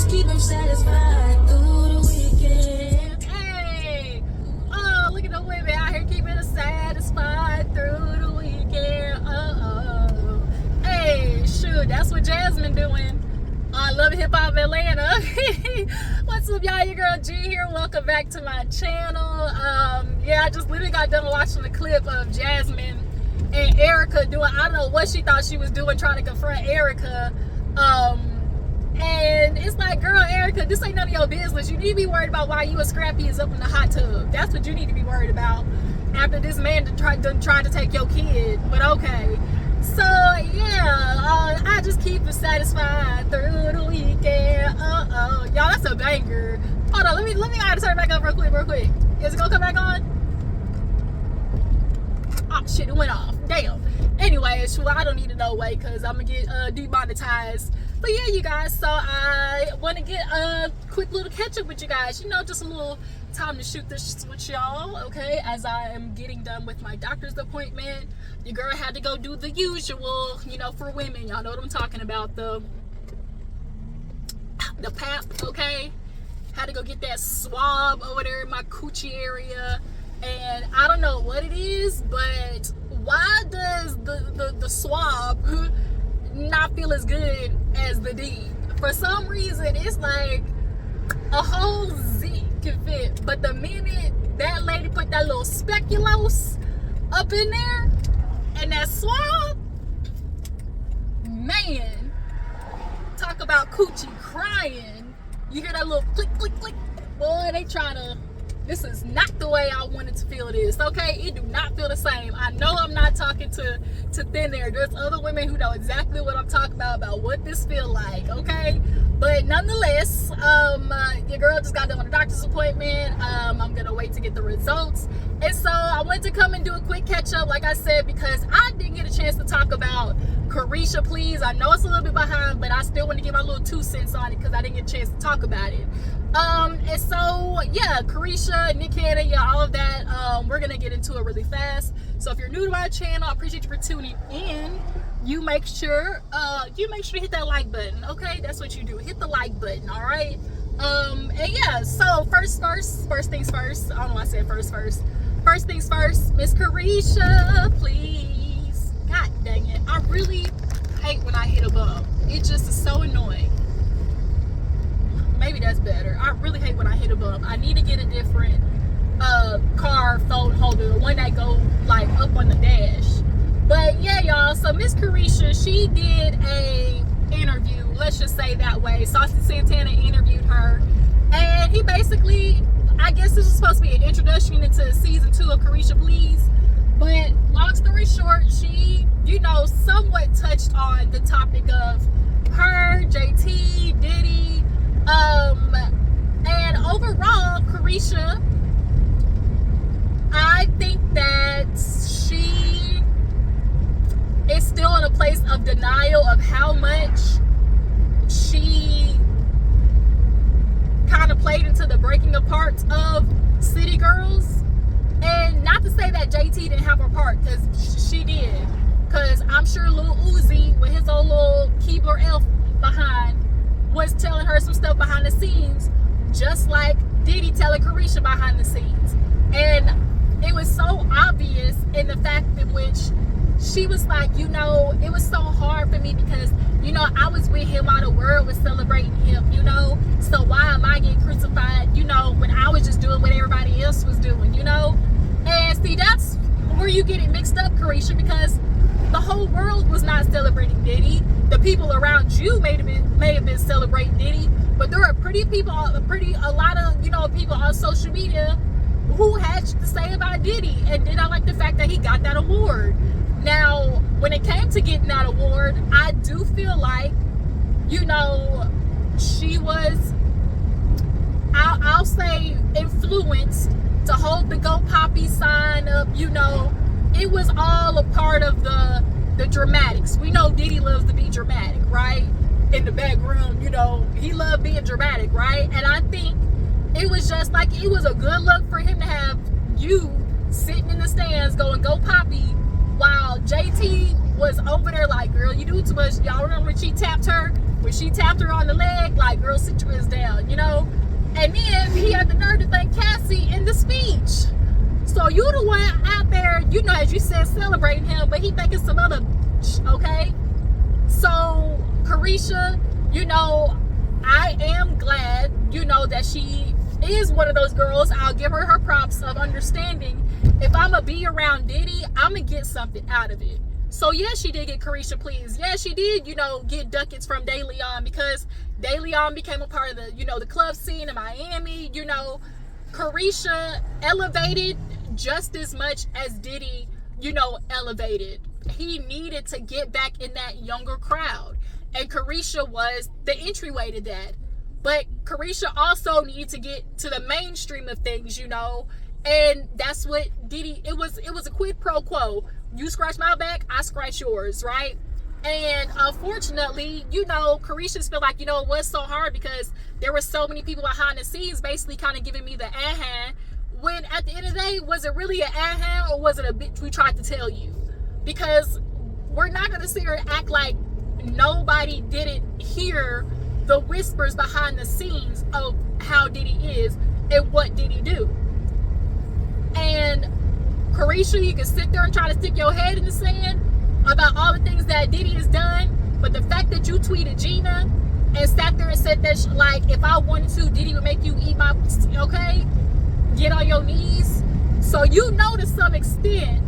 keep him satisfied through the weekend. Hey, oh, look at the women out here keeping us satisfied through the weekend. Hey, shoot, that's what Jasmine doing. I love hip hop Atlanta. What's up, y'all? Your girl G here. Welcome back to my channel. Yeah, I just literally got done watching the clip of Jasmine and Erica doing, I don't know what she thought she was doing, trying to confront Erica. And it's like, girl, Erica, this ain't none of your business. You need to be worried about why you and Scrappy is up in the hot tub. That's what you need to be worried about after this man tried to take your kid. But okay. So yeah, I just keep it satisfied through the weekend. Y'all, that's a banger. Hold on, let me turn it back up real quick. Is it gonna come back on? Oh shit, it went off. Damn. Anyways, I don't need to know way because I'm gonna get demonetized. But yeah, you guys, so I want to get a quick little catch up with you guys. You know, just a little time to shoot this with y'all, okay? As I am getting done with my doctor's appointment. Your girl had to go do the usual, you know, for women. Y'all know what I'm talking about, the pap, okay? Had to go get that swab over there in my coochie area. And I don't know what it is, but why does the swab not feel as good as the D? For some reason, it's like a whole Z can fit, but the minute that lady put that little speculoos up in there and that swab, man, talk about coochie crying. You hear that little click, click, click. Boy, they trying to, this is not the way I wanted to feel this, okay? It do not feel the same. I know I'm not talking to thin air. There's other women who know exactly what I'm talking about what this feel like, okay? But nonetheless, your girl just got done with a doctor's appointment. I'm gonna wait to get the results. And so I went to come and do a quick catch up, like I said, because I didn't get a chance to talk about Caresha, please. I know it's a little bit behind, but I still want to give my little 2 cents on it because I didn't get a chance to talk about it. And so yeah, Caresha, Nick Cannon, yeah, all of that. We're gonna get into it really fast. So if you're new to my channel, I appreciate you for tuning in. You make sure to hit that like button, okay? That's what you do. Hit the like button, all right? And yeah, so first things first. I don't know why I said first. First things first, Miss Caresha, please. God dang it. I really hate when I hit a bump. It just is so annoying. Maybe that's better. I really hate when I hit a bump. I need to get a different car phone holder, the one that go like up on the dash. But yeah, y'all, so Miss Caresha, she did a interview, let's just say that way. Saucy Santanna interviewed her, and he basically, I guess this is supposed to be an introduction into season 2 of Caresha Please. But long story short, she, you know, somewhat touched on the topic of her, JT, Diddy, and overall, Caresha, I think that she is still in a place of denial of how much she kind of played into the breaking apart of City Girls. And not to say that JT didn't have her part, because she did. Because I'm sure Lil Uzi, with his old little keyboard elf behind, was telling her some stuff behind the scenes, just like Diddy telling Caresha behind the scenes. And it was so obvious in the fact in which she was like, you know, it was so hard for me because, you know, I was with him while the world was celebrating him, you know, so why am I getting crucified, you know, when I was just doing what everybody else was doing, you know? And see, that's where you get it mixed up, Caresha, because the whole world was not celebrating Diddy. The people around you may have been celebrating Diddy, but there are a lot of, you know, people on social media who had to say about Diddy and did not like the fact that he got that award. Now, when it came to getting that award, I do feel like, you know, she was, I'll say, influenced to hold the Go Poppy sign up. You know, it was all a part of the dramatics. We know Diddy loves to be dramatic, right? In the back room, you know, he loved being dramatic, right? And I think it was just like, it was a good look for him to have you sitting in the stands going Go Poppy, while JT was over there like, girl, you do too much. Y'all remember when she tapped her on the leg, like, girl, sit your ass down, you know? And then he had the nerve to thank Cassie in the speech. So you the one out there, you know, as you said, celebrating him, but he thinking some other, okay? So Caresha, you know, I am glad, you know, that she is one of those girls. I'll give her her props of understanding. If I'm going to be around Diddy, I'm going to get something out of it. So, yeah, she did get Caresha pleased. Yeah, she did, you know, get ducats from De Leon because De Leon became a part of the, you know, the club scene in Miami. You know, Caresha elevated just as much as Diddy, you know, elevated. He needed to get back in that younger crowd. And Caresha was the entryway to that. But Caresha also needed to get to the mainstream of things, you know. And that's what Diddy, it was a quid pro quo. You scratch my back, I scratch yours, right? And unfortunately, you know, Caresha feel like, you know, it was so hard because there were so many people behind the scenes basically kind of giving me the hand. When at the end of the day, was it really an hand or was it a bitch we tried to tell you? Because we're not going to sit here and act like nobody didn't hear the whispers behind the scenes of how Diddy is and what Diddy do. And Caresha, you can sit there and try to stick your head in the sand about all the things that Diddy has done, but the fact that you tweeted Gina and sat there and said that, like, if I wanted to, Diddy would make you eat my, okay, get on your knees. So you know to some extent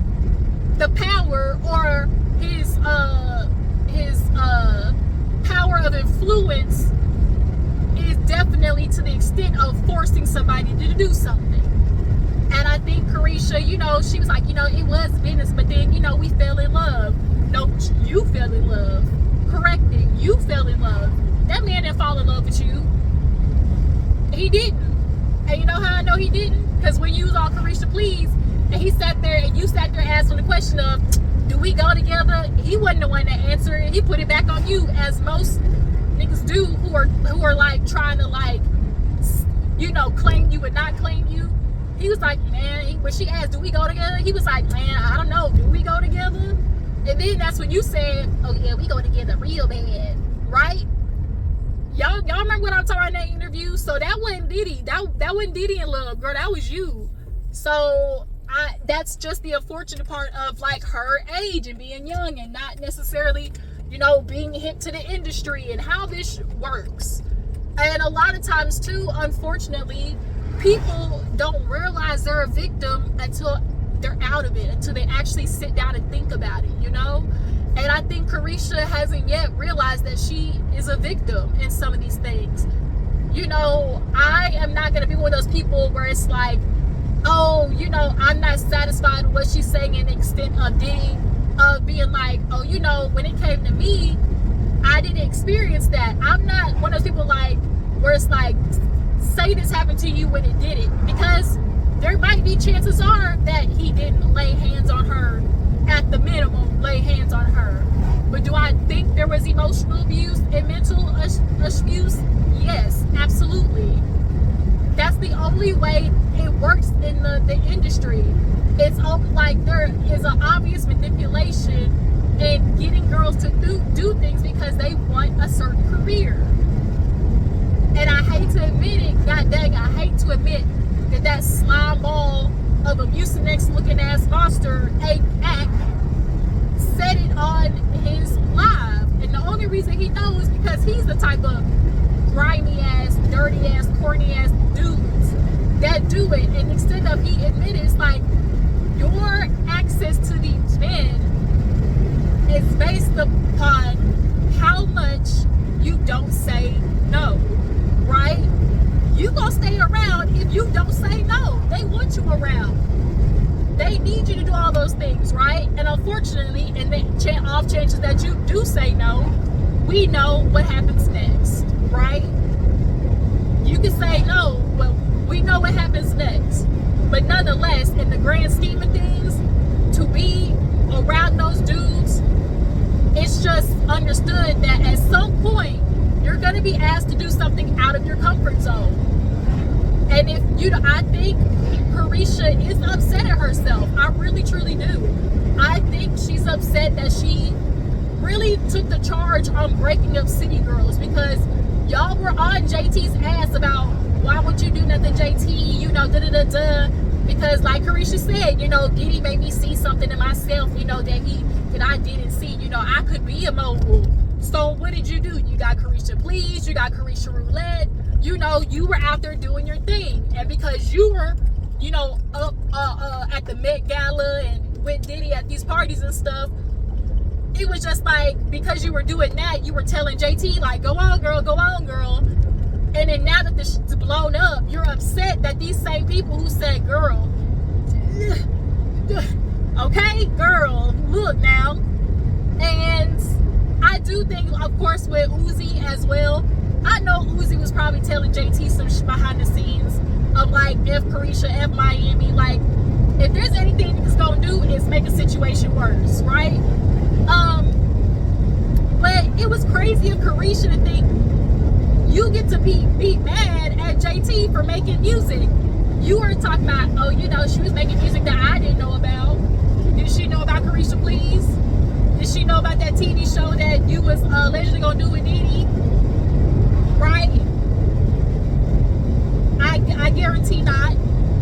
the power or his power of influence is definitely to the extent of forcing somebody to do something. And I think Caresha, you know, she was like, you know, it was business, but then, you know, we fell in love. No, you fell in love. Correcting, you fell in love. That man didn't fall in love with you. He didn't. And you know how I know he didn't? Because when you was all Caresha please, and he sat there and you sat there asking the question of, do we go together? He wasn't the one that answered it. He put it back on you, as most niggas do who are like trying to, like, you know, claim you and not claim you. He was like, man, when she asked, do we go together? He was like, man, I don't know. Do we go together? And then that's when you said, oh, yeah, we go together real bad, right? Y'all remember what I'm talking about in that interview? So that wasn't Diddy. That wasn't Diddy in love, girl. That was you. So that's just the unfortunate part of, like, her age and being young and not necessarily, you know, being hip to the industry and how this works. And a lot of times, too, unfortunately, people don't realize they're a victim until they're out of it, until they actually sit down and think about it, you know? And I think Caresha hasn't yet realized that she is a victim in some of these things. You know, I am not going to be one of those people where it's like, oh, you know, I'm not satisfied with what she's saying in the extent of Diddy, of being like, oh, you know, when it came to me, I didn't experience that. I'm not one of those people like, where it's like, say this happened to you when it didn't, because there might be chances are that he didn't lay hands on her, at the minimum lay hands on her. But do I think there was emotional abuse and mental abuse? Yes, absolutely. That's the only way it works in the industry. It's like there is an obvious manipulation in getting girls to do things because they want a certain career. And I hate to admit it, god dang, I hate to admit that slime ball of a Mucinex looking ass monster act said it on his live. And the only reason he knows is because he's the type of grimy ass, dirty ass, corny ass dudes that do it. And instead of he admitted, it's like your access to these men is based upon how much you don't say no. Right? You gonna stay around if you don't say no. They want you around. They need you to do all those things, right? And unfortunately, in the off chances that you do say no, we know what happens next, right? You can say no, but we know what happens next. But nonetheless, in the grand scheme of things, to be around those dudes, it's just understood that at some point, you're going to be asked to do something out of your comfort zone. And if you, I think Caresha is upset at herself. I really, truly do. I think she's upset that she really took the charge on breaking up City Girls, because y'all were on JT's ass about why would you do nothing, JT, you know, because like Caresha said, you know, Diddy made me see something in myself, you know, that I didn't see, you know, I could be a mogul. So what did you do? You got Caresha Please, you got Caresha Roulette, you know, you were out there doing your thing. And because you were, you know, up at the Met Gala and with Diddy at these parties and stuff, it was just like, because you were doing that, you were telling JT, like, go on, girl, go on, girl. And then now that the shit's blown up, you're upset that these same people who said, girl, okay, girl, look now. And I do think, of course, with Uzi as well, I know Uzi was probably telling JT some shit behind the scenes of like, F Caresha, F Miami, like, if there's anything it's gonna do, is make a situation worse, right? But it was crazy of Caresha to think you get to be mad at JT for making music. You were talking about, oh, you know, she was making music that I didn't know about. Did she know about Caresha Please? Did she know about that TV show that you was allegedly gonna do with Diddy? Right? I guarantee not.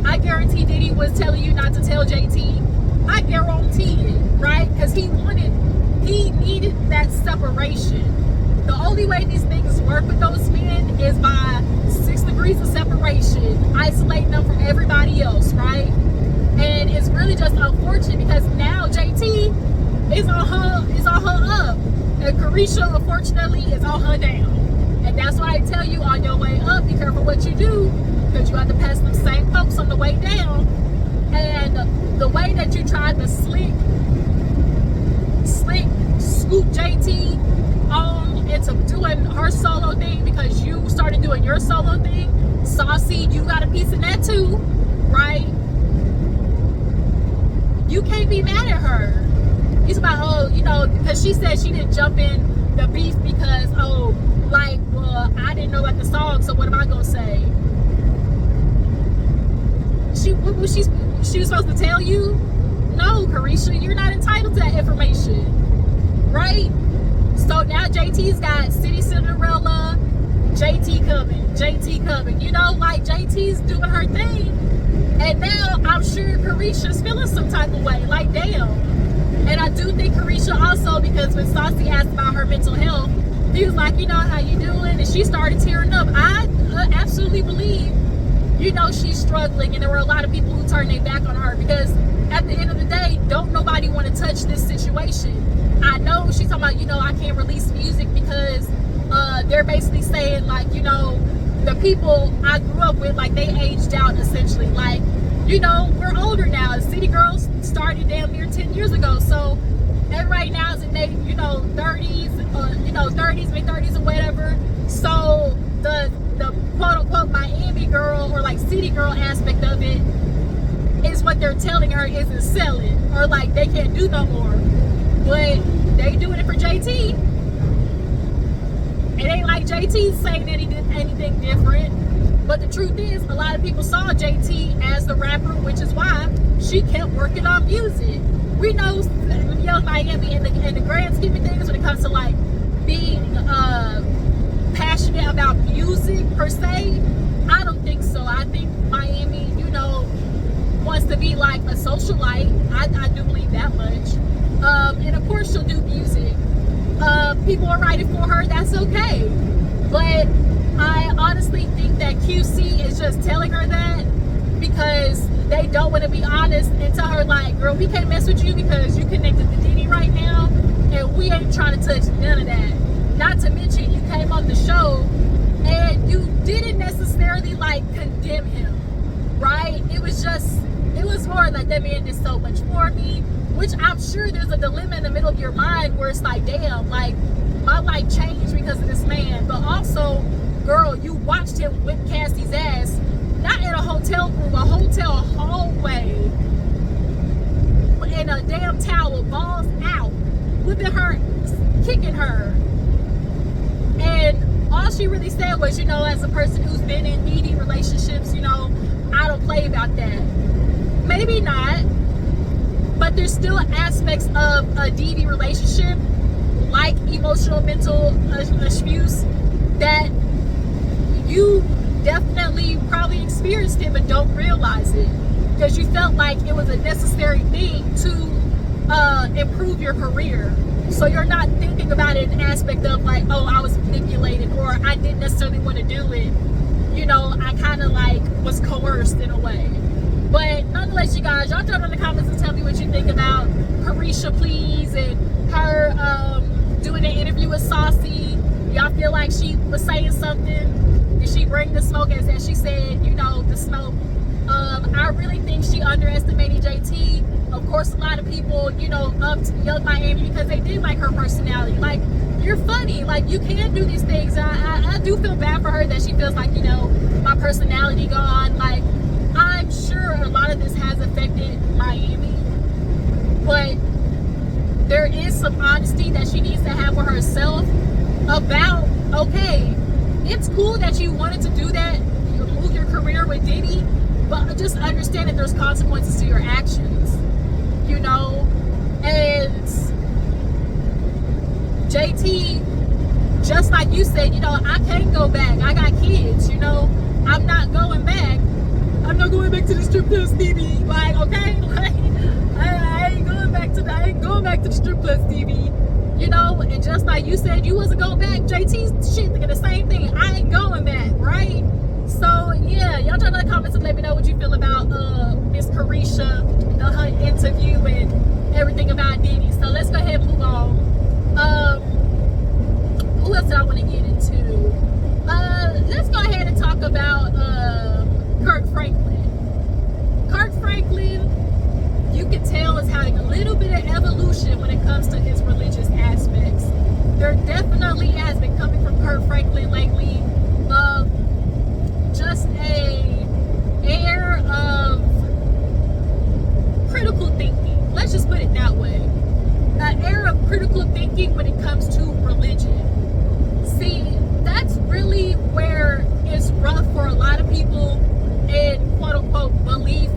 I guarantee Diddy was telling you not to tell JT. I guarantee it, right? Because he needed that separation. The only way these things work with those men is by 6 degrees of separation, isolating them from everybody else, right? And it's really just unfortunate because now JT is on her up, and Caresha, unfortunately, is on her down. And that's why I tell you, on your way up, be careful what you do, because you have to pass them same folks on the way down. And the way that you tried to slick scoop JT on into doing her solo thing, because you started doing your solo thing, Saucy, you got a piece of that too, right? You can't be mad at her. It's about, oh, you know, because she said she didn't jump in the beef because, oh, like, well, I didn't know about the song, so what am I gonna say? What was she was supposed to tell you? No, Caresha, you're not entitled to that information, right? So now JT's got City Cinderella, JT coming, you know, like JT's doing her thing. And now I'm sure Caresha's feeling some type of way, like damn. And I do think Caresha also, because when Saucy asked about her mental health, he was like, you know, how you doing? And she started tearing up. I absolutely believe, you know, she's struggling, and there were a lot of people who turned their back on her, because at the end of the day, don't nobody want to touch this situation. I know she's talking about, you know, I can't release music because they're basically saying, like, you know, the people I grew up with, like, they aged out essentially. Like, you know, we're older now. City Girls started damn near 10 years ago. So everybody now is in their, you know, 30s, you know, 30s, mid-30s or whatever. So the quote-unquote Miami girl or like City Girl aspect of it is what they're telling her isn't selling, or like they can't do no more. But they doing it for JT. It ain't like JT saying that he did anything different. But the truth is, a lot of people saw JT as the rapper, which is why she kept working on music. We know Young Miami in the grand scheme of things, when it comes to like being passionate about music per se, I don't think so. I think Miami, you know, wants to be like a socialite. I do believe that much. And of course she'll do music. People are writing for her, that's okay. But I honestly think that QC is just telling her that because they don't want to be honest and tell her, like, girl, we can't mess with you because you connected to Diddy right now, and we ain't trying to touch none of that. Not to mention, you came on the show and you didn't necessarily like condemn him, right? It was more like, that man did so much for me, which I'm sure there's a dilemma in the middle of your mind where it's like, damn, like, my life changed because of this man. But also, girl, you watched him whip Cassie's ass, not in a hotel room, a hotel hallway, in a damn towel, balls out, whipping her, kicking her. And all she really said was, you know, as a person who's been in needy relationships, you know, I don't play about that. Maybe not, but there's still aspects of a DV relationship like emotional mental abuse, that you definitely probably experienced it but don't realize it because you felt like it was a necessary thing to improve your career. So you're not thinking about it in the aspect of like, oh, I was manipulated, or I didn't necessarily want to do it. You know, I kind of like was coerced in a way. But nonetheless, you guys, y'all drop in the comments and tell me what you think about Caresha, please, and her doing an interview with Saucy. Y'all feel like she was saying something? Did she bring the smoke, as she said, you know, the smoke? I really think she underestimated JT. Of course, a lot of people, you know, upped Young Miami because they did like her personality. Like, you're funny. Like, you can do these things. I do feel bad for her that she feels like, you know, my personality gone. Like, I'm sure a lot of this has affected Miami. But there is some honesty that she needs to have with herself about, okay, it's cool that you wanted to do that, you move your career with Diddy, but just understand that there's consequences to your actions, you know. And JT, just like you said, you know, I can't go back. I got kids, you know. I'm not going back. I'm not going back to the strip club, Stevie. Like, okay, like, I ain't going back to the strip club, Stevie. You know, and just like you said, you wasn't going back. JT's shit thinking the same thing. I ain't going back, right? So yeah, y'all drop in the comments and let me know what you feel about Miss Caresha, her interview and everything about Diddy. So let's go ahead and move on. Who else do I want to get into? Let's go ahead and talk about Kirk Franklin. Kirk Franklin, you can tell, is having a little bit of evolution when it comes to his religious aspects. There definitely has been coming from Kirk Franklin lately just a air of critical thinking. Let's just put it that way. An air of critical thinking when it comes to religion. See, that's really where it's rough for a lot of people in quote-unquote belief,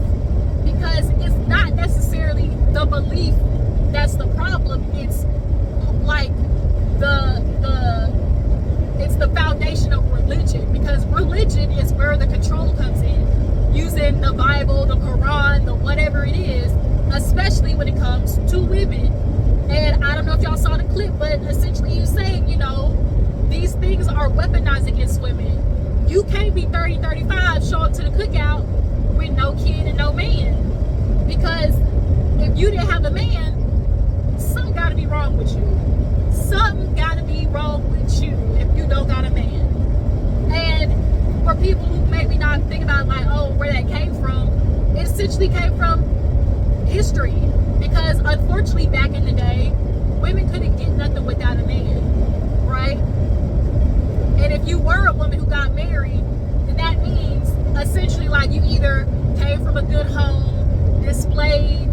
because it's not necessarily the belief that's the problem. It's like it's the foundation of religion, because religion is where the control comes in, using the Bible, the Quran, the whatever it is, especially when it comes to women. And I don't know if y'all saw the clip, but essentially you saying, you know, these things are weaponized against women. You can't be 30, 35, show up to the cookout with no kid and no man, because if you didn't have a man, something got to be wrong with you. Something got to be wrong with you if you don't got a man. And for people who maybe not think about like, oh, where that came from, it essentially came from history, because unfortunately back in the day, women couldn't get nothing without a man, right? And if you were a woman who got married, then that means essentially like you either came from a good home, displayed,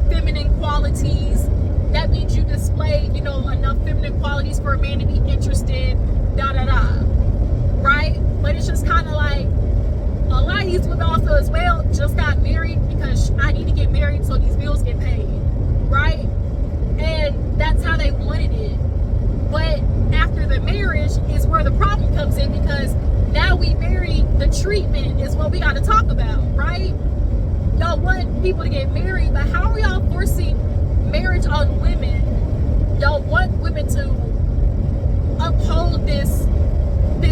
feminine qualities. That means you displayed, enough feminine qualities for a man to be interested, right? But it's just kind of like, a lot of these women also as well just got married because I need to get married so these bills get paid, right? And that's how they wanted it. But after the marriage is where the problem comes in, because now we marry, the treatment is what we got to talk about, right? Y'all want people to get married, but how are y'all forcing marriage on women? Y'all want women to uphold this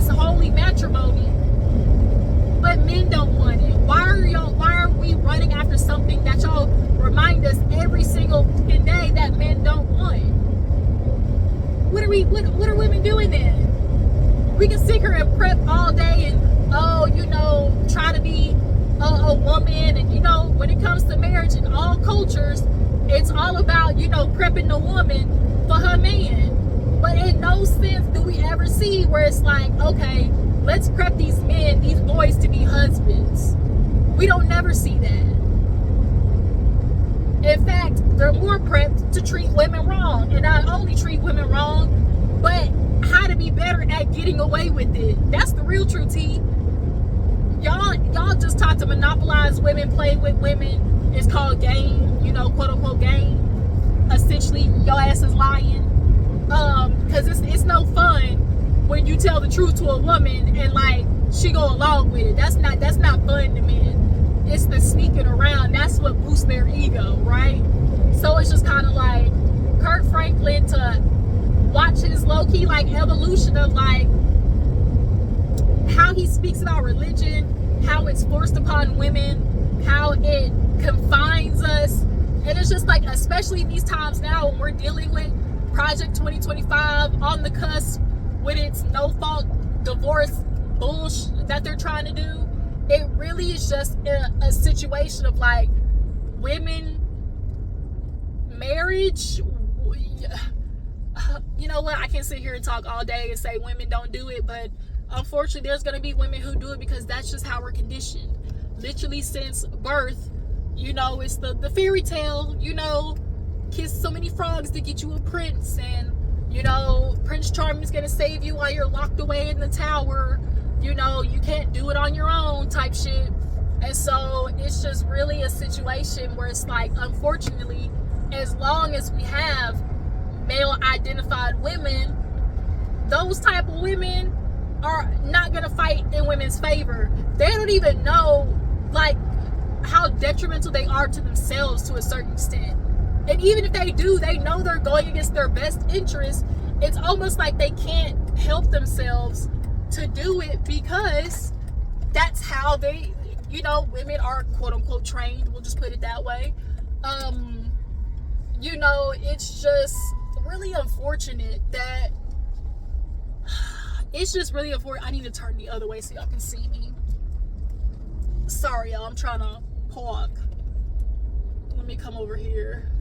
holy matrimony, but men don't want it. Why are we running after something that y'all remind us every single day that men don't want? What are women doing then? We can sit here and prep all day and try to be a woman, and when it comes to marriage in all cultures, it's all about prepping the woman for her man. But in no sense do we ever see where it's like, okay, let's prep these men, these boys, to be husbands. We don't never see that. In fact, they're more prepped to treat women wrong, and not only treat women wrong, but how to be better at getting away with it. That's the real true tea. Y'all just taught to monopolize women, play with women. It's called game, quote unquote game. Essentially your ass is lying. Because it's no fun when you tell the truth to a woman and like she go along with it. That's not fun to men. It's the sneaking around. That's what boosts their ego, right? So it's just kind of like Kirk Franklin to watch his low-key like evolution of like how he speaks about religion, how it's forced upon women, how it confines us. And it's just like, especially in these times now when we're dealing with Project 2025 on the cusp with its no-fault divorce bullshit that they're trying to do, it really is just a situation of like women marriage. You know what, I can sit here and talk all day and say women don't do it, but unfortunately there's going to be women who do it because that's just how we're conditioned. Literally since birth, you know, it's the fairy tale, you know, kiss so many frogs to get you a prince, and you know, Prince Charming's gonna save you while you're locked away in the tower. You know, you can't do it on your own type shit. And so it's just really a situation where it's like, unfortunately, as long as we have male identified women, those type of women are not gonna fight in women's favor. They don't even know like how detrimental they are to themselves to a certain extent. And even if they do, they know they're going against their best interest. It's almost like they can't help themselves to do it because that's how they, you know, women are quote unquote trained. We'll just put it that way. You know, it's just really unfortunate that it's just really unfortunate. I need to turn the other way so y'all can see me. Sorry, y'all. I'm trying to park. Let me come over here.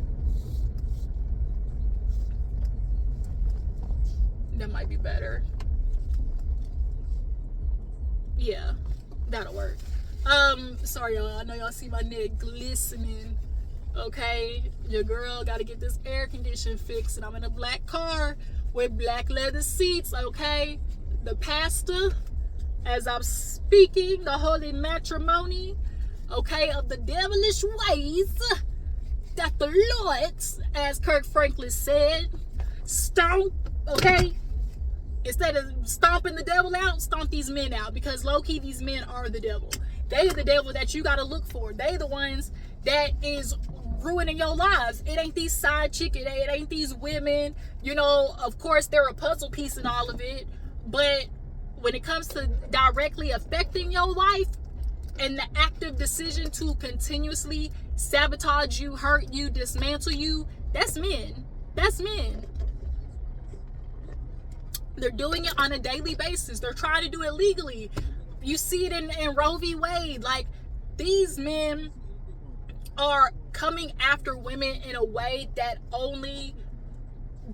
That might be better. Yeah, that'll work. Sorry y'all, I know y'all see my neck glistening. Okay, your girl gotta get this air condition fixed, and I'm in a black car with black leather seats. Okay, the pastor, as I'm speaking the holy matrimony, okay, of the devilish ways that the Lord, as Kirk Franklin said, stomp, okay? Instead of stomping the devil out, stomp these men out, because low-key these men are the devil. They are the devil that you gotta look for. They the ones that is ruining your lives. It ain't these side chicks, it ain't these women. You know, of course they're a puzzle piece in all of it, but when it comes to directly affecting your life and the active decision to continuously sabotage you, hurt you, dismantle you, that's men. That's men. They're doing it on a daily basis. They're trying to do it legally. You see it in Roe v. Wade. Like, these men are coming after women in a way that only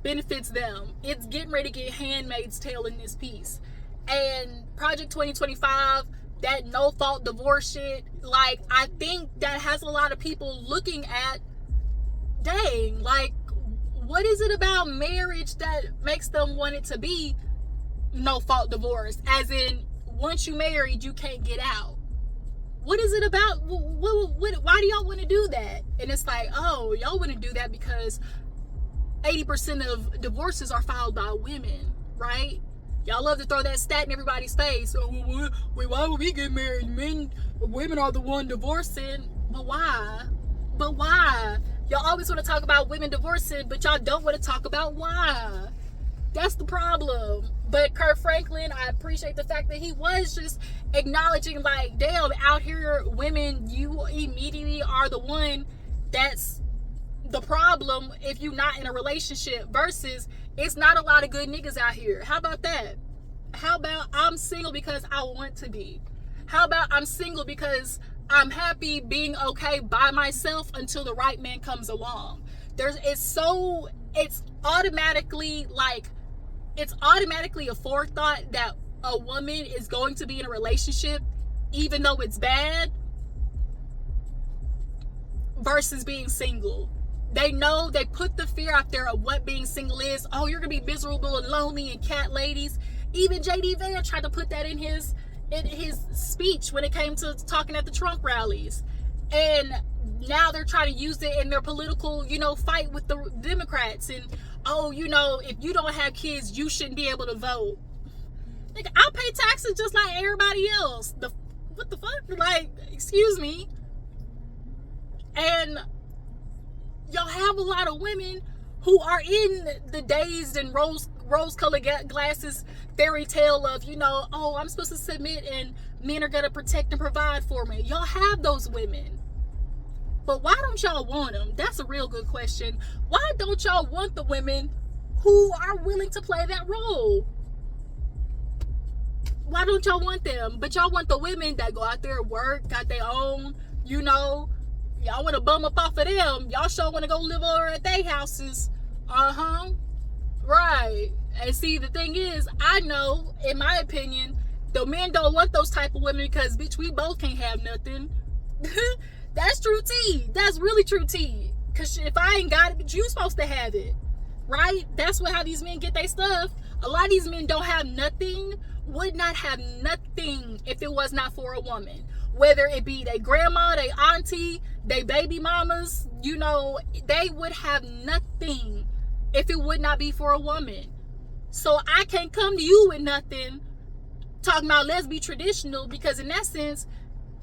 benefits them. It's getting ready to get Handmaid's Tale in this piece. And Project 2025, that no-fault divorce shit, like, I think that has a lot of people looking at, dang, like, what is it about marriage that makes them want it to be no-fault divorce? As in, once you married, you can't get out. What is it about? Why do y'all want to do that? And it's like, oh, y'all want to do that because 80% of divorces are filed by women, right? Y'all love to throw that stat in everybody's face. Oh, why would we get married? Women are the one divorcing. But why? But why? Y'all always want to talk about women divorcing, but y'all don't want to talk about why. That's the problem. But Kirk Franklin, I appreciate the fact that he was just acknowledging, like, damn, out here, women, you immediately are the one that's the problem if you're not in a relationship, versus it's not a lot of good niggas out here. How about that? How about I'm single because I want to be? How about I'm single because I'm happy being okay by myself until the right man comes along? It's automatically a forethought that a woman is going to be in a relationship even though it's bad, versus being single. They know, they put the fear out there of what being single is. Oh, you're gonna be miserable and lonely and cat ladies. Even JD Van tried to put that in his speech when it came to talking at the Trump rallies. And now they're trying to use it in their political, fight with the Democrats. And, if you don't have kids, you shouldn't be able to vote. Like, I pay taxes just like everybody else. What the fuck? Like, excuse me. And y'all have a lot of women who are in the dazed and rose-colored glasses fairy tale of, I'm supposed to submit and men are going to protect and provide for me. Y'all have those women. But why don't y'all want them? That's a real good question. Why don't y'all want the women who are willing to play that role? Why don't y'all want them? But y'all want the women that go out there and work, got their own, y'all want to bum up off of them. Y'all sure want to go live over at their houses. Right. And see, the thing is, I know, in my opinion, the men don't want those type of women because, bitch, we both can't have nothing. That's true tea. That's really true tea. Because if I ain't got it, but you supposed to have it. Right? That's how these men get their stuff. A lot of these men don't have nothing, would not have nothing if it was not for a woman. Whether it be their grandma, their auntie, their baby mamas, they would have nothing if it would not be for a woman. So I can't come to you with nothing talking about let's be traditional, because in that sense,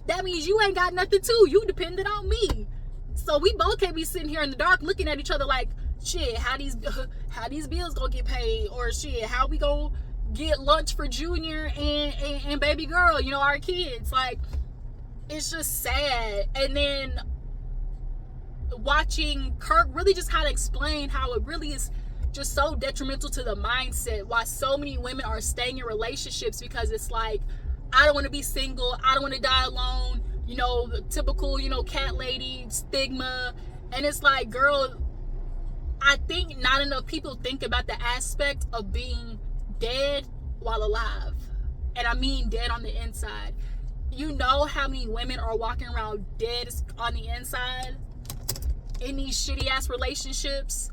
that means you ain't got nothing too. You dependent on me. So we both can't be sitting here in the dark looking at each other like, shit, how these bills gonna get paid? Or shit, how we gonna get lunch for Junior and baby girl, our kids? Like, it's just sad. And then watching Kirk really just kind of explain how it really is just so detrimental to the mindset, why so many women are staying in relationships, because it's like, I don't want to be single, I don't want to die alone, the typical, cat lady stigma. And it's like, girl, I think not enough people think about the aspect of being dead while alive. And I mean dead on the inside. You know how many women are walking around dead on the inside in these shitty ass relationships,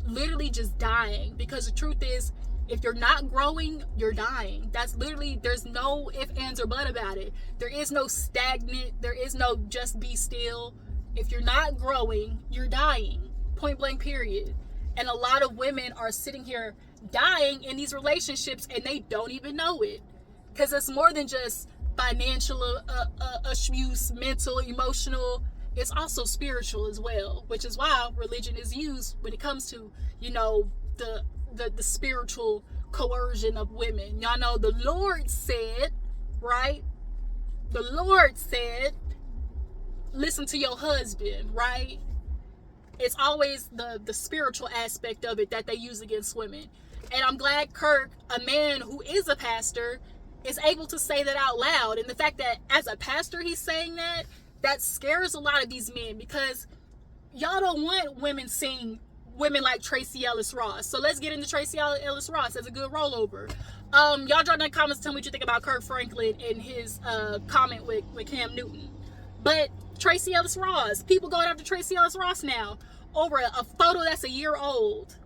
literally just dying. Because the truth is, if you're not growing, you're dying. That's literally, there's no ifs, ands, or buts about it. There is no stagnant, there is no just be still. If you're not growing, you're dying. Point blank, period. And a lot of women are sitting here dying in these relationships and they don't even know it. Because it's more than just financial abuse, mental, emotional. It's also spiritual as well, which is why religion is used when it comes to, the spiritual coercion of women. Y'all know the Lord said, right? The Lord said, listen to your husband, right? It's always the spiritual aspect of it that they use against women. And I'm glad Kirk, a man who is a pastor, is able to say that out loud. And the fact that as a pastor he's saying that scares a lot of these men, because y'all don't want women seeing women like Tracee Ellis Ross. So let's get into Tracee Ellis Ross as a good rollover. Y'all drop down in the comments, tell me what you think about Kirk Franklin and his comment with Cam Newton. But Tracee Ellis Ross, people going after Tracee Ellis Ross now over a photo that's a year old.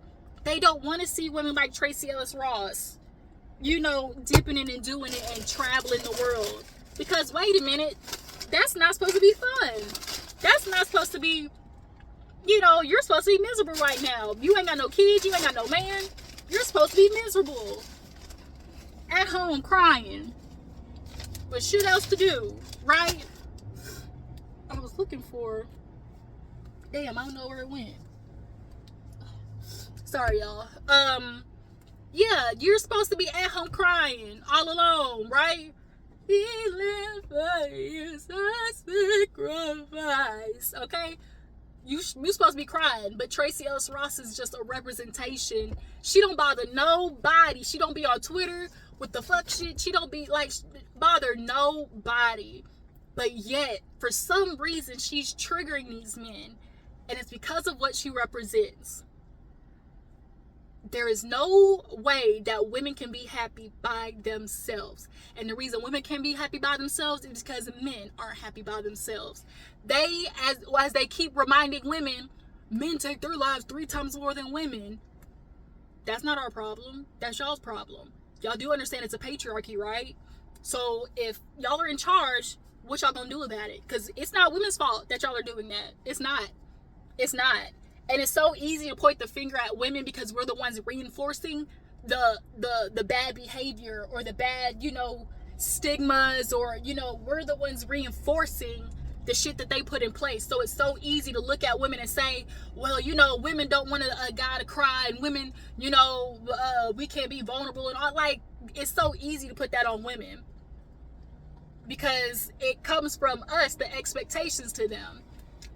They don't want to see women like Tracee Ellis Ross, dipping in and doing it and traveling the world. Because wait a minute, that's not supposed to be fun. That's not supposed to be, you're supposed to be miserable right now. You ain't got no kids, you ain't got no man. You're supposed to be miserable. At home crying. But shit else to do, right? I was looking for, damn, I don't know where it went. Sorry, y'all. Yeah, you're supposed to be at home crying all alone, right? He lived for you, sacrifice. Okay? You're supposed to be crying, but Tracee Ellis Ross is just a representation. She don't bother nobody. She don't be on Twitter with the fuck shit. She don't be like bother nobody. But yet, for some reason, she's triggering these men. And it's because of what she represents. There is no way that women can be happy by themselves. And the reason women can be happy by themselves is because men aren't happy by themselves. They, as they keep reminding women, men take their lives 3 times more than women. That's not our problem. That's y'all's problem. Y'all do understand it's a patriarchy, right? So if y'all are in charge, what y'all gonna do about it? Because it's not women's fault that y'all are doing that. It's not. And it's so easy to point the finger at women because we're the ones reinforcing the bad behavior or the bad, stigmas, or we're the ones reinforcing the shit that they put in place. So it's so easy to look at women and say, well, women don't want a guy to cry, and women, we can't be vulnerable and all. Like, it's so easy to put that on women because it comes from us, the expectations to them.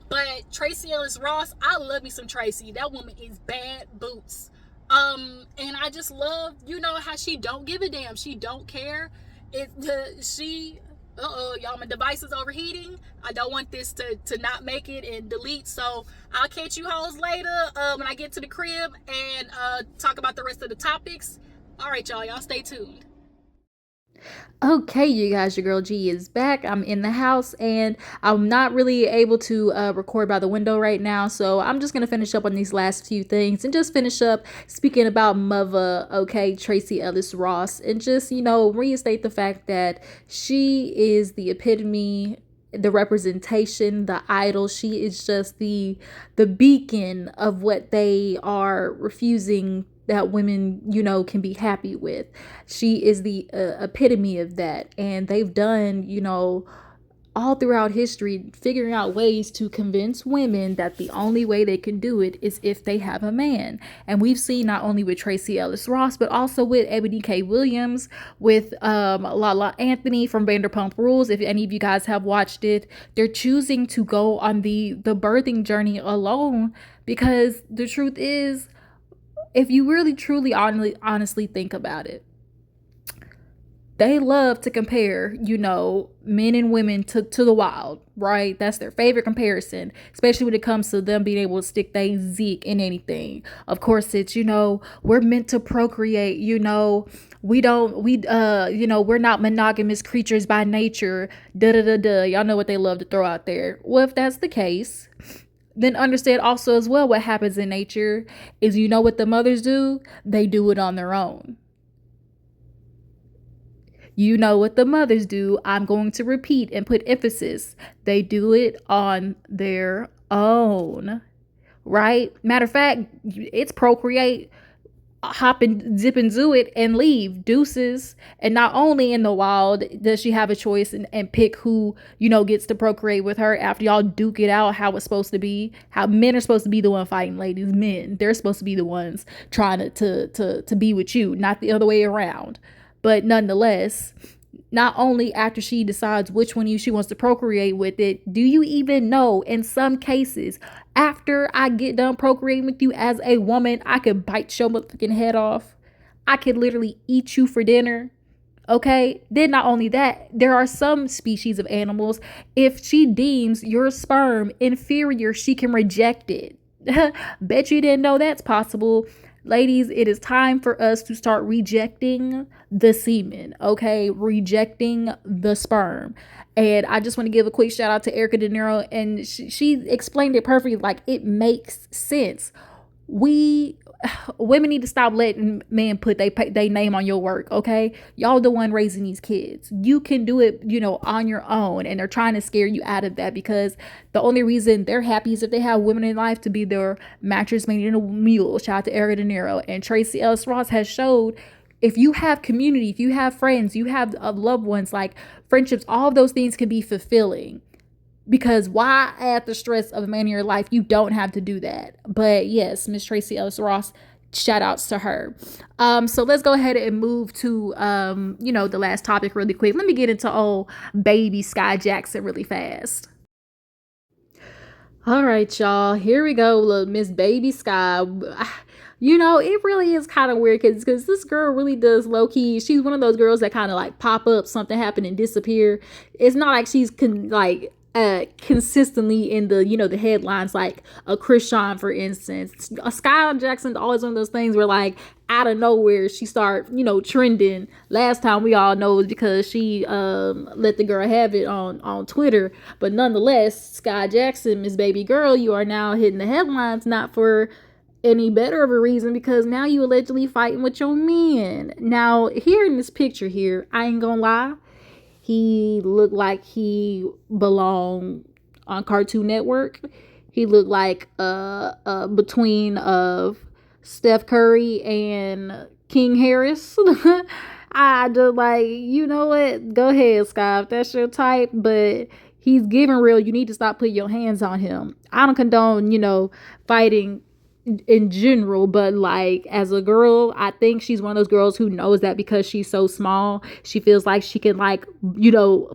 But Tracee Ellis Ross, I love me some Tracee. That woman is bad boots. And I just love, how she don't give a damn. She don't care. Y'all, my device is overheating. I don't want this to not make it and delete. So I'll catch you hoes later when I get to the crib and talk about the rest of the topics. All right, y'all stay tuned. Okay, you guys, your girl G is back. I'm in the house and I'm not really able to record by the window right now. So I'm just going to finish up on these last few things and just finish up speaking about mother, okay, Tracee Ellis Ross, and just, reinstate the fact that she is the epitome, the representation, the idol. She is just the beacon of what they are refusing that women, can be happy with. She is the epitome of that. And they've done, all throughout history, figuring out ways to convince women that the only way they can do it is if they have a man. And we've seen not only with Tracee Ellis Ross, but also with Ebony K. Williams, with Lala Anthony from Vanderpump Rules. If any of you guys have watched it, they're choosing to go on the birthing journey alone, because the truth is, if you really, truly, honestly think about it, they love to compare, men and women to the wild, right? That's their favorite comparison, especially when it comes to them being able to stick their zeke in anything. Of course, it's, we're meant to procreate, we're not monogamous creatures by nature, Y'all know what they love to throw out there. Well, if that's the case, then understand also as well what happens in nature is, what the mothers do? They do it on their own. You know what the mothers do. I'm going to repeat and put emphasis. They do it on their own, right? Matter of fact, it's procreate, hop and zip and do it and leave, deuces. And not only in the wild does she have a choice and pick who, gets to procreate with her after y'all duke it out how it's supposed to be, how men are supposed to be the one fighting, ladies. Men, they're supposed to be the ones trying to be with you, not the other way around. But nonetheless, not only after she decides which one of you she wants to procreate with it, do you even know, in some cases, after I get done procreating with you as a woman, I could bite your motherfucking head off. I could literally eat you for dinner. Okay? Then not only that, there are some species of animals, if she deems your sperm inferior, she can reject it. Bet you didn't know that's possible. Ladies, it is time for us to start rejecting the semen, okay? Rejecting the sperm. And I just want to give a quick shout out to Erica De Niro, and she explained it perfectly. Like, it makes sense. Women need to stop letting men put they name on your work, okay? Y'all the one raising these kids. You can do it, on your own, and they're trying to scare you out of that because the only reason they're happy is if they have women in life to be their mattress made in a mule. Shout out to Erica De Niro. And Tracee Ellis Ross has showed, if you have community, if you have friends, you have loved ones, like friendships, all of those things can be fulfilling. Because why add the stress of a man in your life? You don't have to do that. But yes, Miss Tracee Ellis Ross, shout outs to her. So let's go ahead and move to, the last topic really quick. Let me get into old baby Skai Jackson really fast. All right, y'all. Here we go. Look, Miss Baby Skai. It really is kind of weird because this girl really does low key. She's one of those girls that kind of like pop up, something happen and disappear. It's not like she's consistently in the the headlines like a Krishan, for instance. Skai Jackson, always one of those things where like out of nowhere she start trending. Last time we all know is because she let the girl have it on Twitter, but nonetheless, Skai Jackson, Miss Baby Girl, you are now hitting the headlines, not for any better of a reason, because now you allegedly fighting with your man. Now here in this picture here, I ain't gonna lie, He looked like he belonged on Cartoon Network. He looked like between of Steph Curry and King Harris. I just like, you know what? Go ahead, Sky, if that's your type, but he's giving real. You need to stop putting your hands on him. I don't condone, fighting in general, but like as a girl, I think she's one of those girls who knows that because she's so small, she feels like she can like,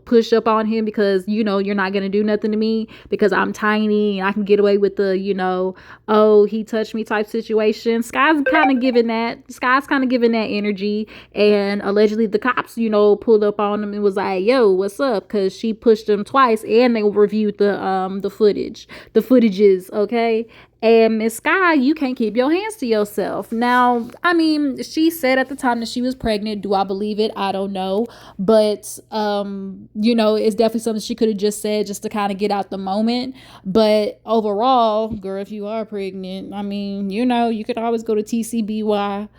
push up on him because, you're not gonna do nothing to me because I'm tiny and I can get away with the, oh, he touched me type situation. Sky's kind of giving that energy. And allegedly the cops, pulled up on him and was like, yo, what's up? Because she pushed him twice and they reviewed the footages, okay? And Miss Sky, you can't keep your hands to yourself. Now, I mean, she said at the time that she was pregnant. Do I believe it? I don't know. But, it's definitely something she could have just said just to kind of get out the moment. But overall, girl, if you are pregnant, I mean, you could always go to TCBY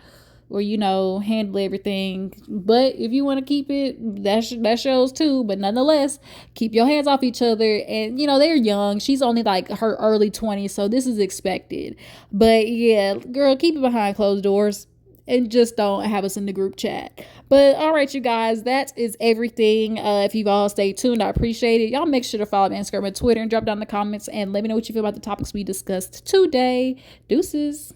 or, handle everything. But if you want to keep it, that shows too. But nonetheless, keep your hands off each other. And, they're young. She's only like her early 20s. So this is expected. But yeah, girl, keep it behind closed doors. And just don't have us in the group chat. But all right, you guys, that is everything. If you've all stayed tuned, I appreciate it. Y'all make sure to follow me on Instagram and Twitter and drop down in the comments and let me know what you feel about the topics we discussed today. Deuces.